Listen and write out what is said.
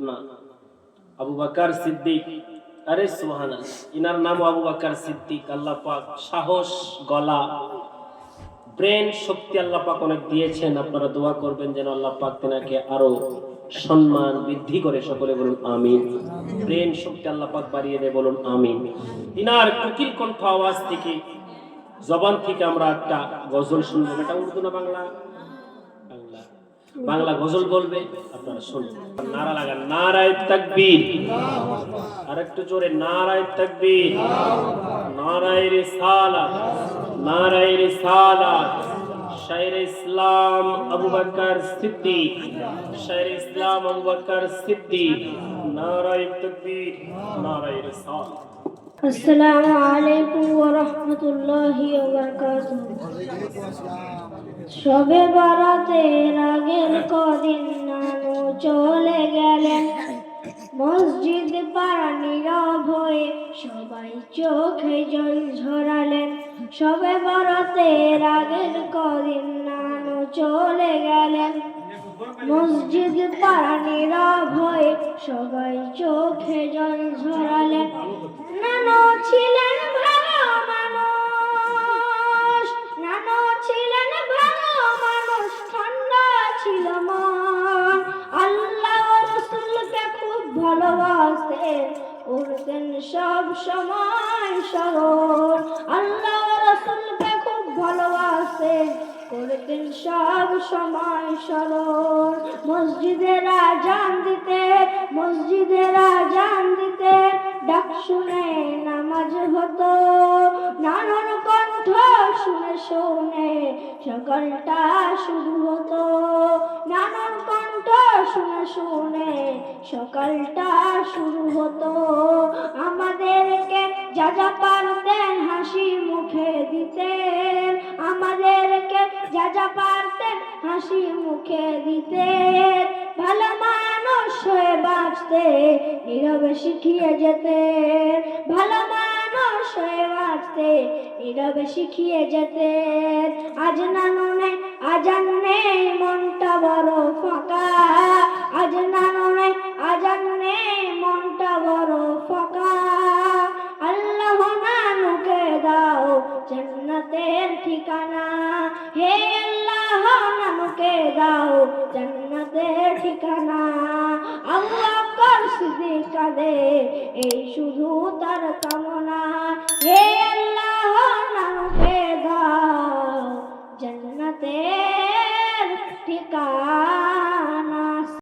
না, আবু বকর সিদ্দিক। আরে সুবহানাল্লাহ, ইনার নাম আবু বকর সিদ্দিক। আল্লাহ পাক সাহস, গলা, ব্রেন শক্তি আল্লাহ পাক অনেক দিয়েছেন। আপনারা দোয়া করবেন যেন আল্লাহ পাক তেনাকে আরো সম্মান বৃদ্ধি করে। সকলে বলুন আমিন। ব্রেন শক্তি আল্লাহ পাক বাড়িয়ে দেয়, বলুন আমিন। ইনার কোকিল কণ্ঠ আওয়াজ থেকে, জবান থেকে আমরা একটা গজল শুনবো। এটা উর্দু না বাংলা? বাংলা। বাংলা গজল বলবে, আপনারা শুনুন। নারা লাগান, নারায়ে তাকবীর। আর একটু জোরে, নারায়ে তাকবীর, নারায়ে রিসালাত, নারায়ে রিসালাত। শায়রে ইসলাম আবু বকর সিদ্দিক, শায়রে ইসলাম আবু বকর সিদ্দিক। নারায়ে তাকবীর, নারায়ে রিসালাত। আসসালামু আলাইকুম ওয়া রাহমাতুল্লাহি ওয়া বারাকাতুহু। শবে বরাতের আগের কদিন নানু চলে গেলেন, মসজিদ পাড়া নীরব হয়ে সবাই চোখে জল ঝরালেন। শবে বরাতের আগের কদিন নানু চলে গেলেন, মসজিদ পাড়া নীরব হয়ে সবাই চোখে জল ঝরালেন। নানু ছিলেন ভালো মানুষ, নানু ছিলেন ভালো মানুষ, ঠান্ডা ছিল মন। আল্লাহ ও রাসূলকে খুব ভালোবাসতেন, করতেন সব সময় স্মরণ। আল্লাহ ও রাসূলকে খুব ভালোবাসতেন, করতেন সব সময় স্মরণ। মসজিদের আজান দিতে, মসজিদের আজান দিতে, ডাক শুনে নামাজ হতো। নানুর কণ্ঠ শুনে শুনে সকালটা শুরু হতো। নানুর কণ্ঠ শুনে শুনে সকালটা শুরু হতো। আমাদেরকে যা যা পারতেন হাসি মুখে দিতেন, আমাদেরকে যা যা পারতেন হাসি মুখে দিতেন। ভালো মানুষ হয়ে বাঁচতে নীরবে শিখিয়ে যেতেন, ভালো মানুষ হয়ে বাঁচতে নীরবে শিখিয়ে যেতেন। আজ নানু নেই, আজান নেই, মনটা বড় ফাঁকা। আজ নানু নেই, আজান নেই, মনটা বড় ফাঁকা। আল্লাহ নানুকে দাও জান্নাতের ঠিকানা, হে আল্লাহ নানুকে দাও জান্নাতের ঠিকানা। আবু বকর সিদ্দিক কাঁদে, এই শুধু তার কামনা, হে আল্লাহ নানুকে দাও জান্নাতের